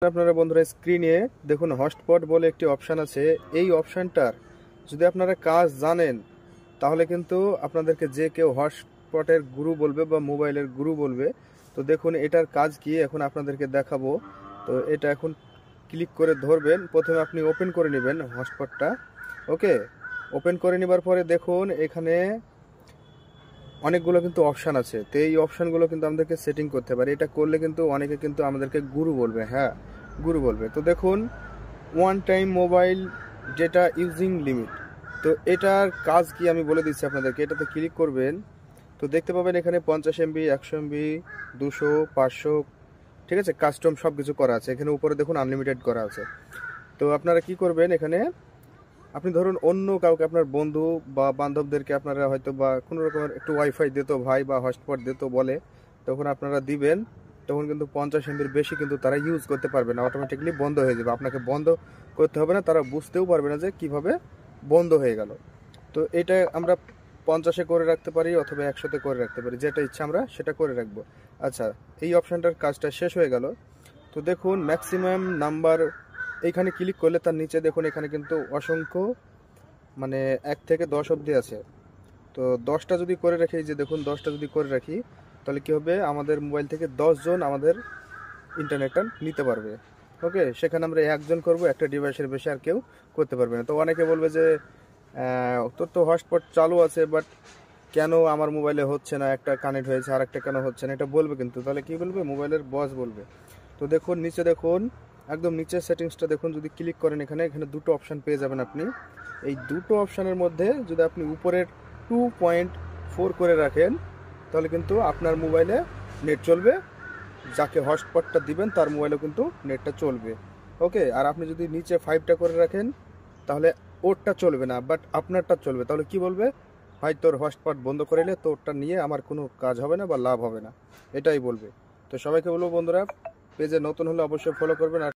আপনারা বন্ধুরা স্ক্রিনে দেখুন হটস্পট বলে একটি অপশান আছে। এই অপশানটার যদি আপনারা কাজ জানেন তাহলে কিন্তু আপনাদেরকে যে কেউ হটস্পটের গুরু বলবে বা মোবাইলের গুরু বলবে। তো দেখুন এটার কাজ কি এখন আপনাদেরকে দেখাবো। তো এটা এখন ক্লিক করে ধরবেন, প্রথমে আপনি ওপেন করে নেবেন হটস্পটটা। ওকে, ওপেন করে নেবার পরে দেখুন এখানে অনেকগুলো কিন্তু অপশান আছে। তো এই অপশানগুলো কিন্তু আমাদেরকে সেটিং করতে পারে। এটা করলে কিন্তু অনেকে কিন্তু আমাদেরকে গুরু বলবে, হ্যাঁ গুরু বলবে। তো দেখুন one time mobile data using limit, তো এটার কাজ কি আমি বলে দিচ্ছি আপনাদেরকে। এটাতে ক্লিক করবেন, তো দেখতে পাবেন এখানে 50 MB, 100 MB, 200, 500, ঠিক আছে, কাস্টম সব কিছু করা আছে। এখানে উপরে দেখুন আনলিমিটেড করা আছে। তো আপনারা কি করবেন, এখানে আপনি ধরুন অন্য কাউকে, আপনার বন্ধু বা বান্ধবদেরকে আপনারা হয়তো বা কোনো রকমের একটু ওয়াইফাই দিত ভাই বা হটস্পট দিত বলে, তখন আপনারা দিবেন। তখন কিন্তু 50 MB বেশি কিন্তু তারা ইউজ করতে পারবে না, অটোমেটিকলি বন্ধ হয়ে যাবে। আপনাকে বন্ধ করতে হবে না, তারা বুঝতেও পারবে না যে কিভাবে বন্ধ হয়ে গেল। তো এটা আমরা 50-এ করে রাখতে পারি অথবা 100-তে করে রাখতে পারি, যেটা ইচ্ছা আমরা সেটা করে রাখবো। আচ্ছা, এই অপশানটার কাজটা শেষ হয়ে গেল। তো দেখুন ম্যাক্সিমাম নাম্বার, এইখানে ক্লিক করলে তার নিচে দেখুন এখানে কিন্তু অসংখ্য, মানে 1 থেকে 10 অবধি আছে। তো 10টা যদি করে রাখি, যে দেখুন 10টা যদি করে রাখি, তাহলে কি হবে, আমাদের মোবাইল থেকে 10 জন আমাদের ইন্টারনেটটা নিতে পারবে। ওকে, সেখানে আমরা একজন করব, একটা ডিভাইসের বেশি আর কেউ করতে পারবে না। তো অনেকে বলবে যে তোর তো হটস্পট চালু আছে, বাট কেন আমার মোবাইলে হচ্ছে না, একটা কানেক্ট হয়েছে আর একটা কেন হচ্ছে না, এটা বলবে কিন্তু। তাহলে কি বলবে, মোবাইলের বস বলবে। তো দেখুন নিচে দেখুন, একদম নিচের সেটিংসটা দেখুন, যদি ক্লিক করেন এখানে এখানে দুটো অপশান পেয়ে যাবেন আপনি। এই দুটো অপশানের মধ্যে যদি আপনি উপরের 2.4 করে রাখেন, তাহলে কিন্তু আপনার মোবাইলে নেট চলবে, যাকে হটস্পটটা দিবেন তার মোবাইলেও কিন্তু নেটটা চলবে। ওকে, আর আপনি যদি নিচে 5টা করে রাখেন, তাহলে ওরটা চলবে না, বাট আপনারটা চলবে। তাহলে কি বলবে, ভাই তোর হটস্পট বন্ধ করে এলে তোরটা নিয়ে আমার কোনো কাজ হবে না বা লাভ হবে না, এটাই বলবে। তো সবাইকে বলবো বন্ধুরা, পেজে নতুন হলে অবশ্যই ফলো করবেন। আর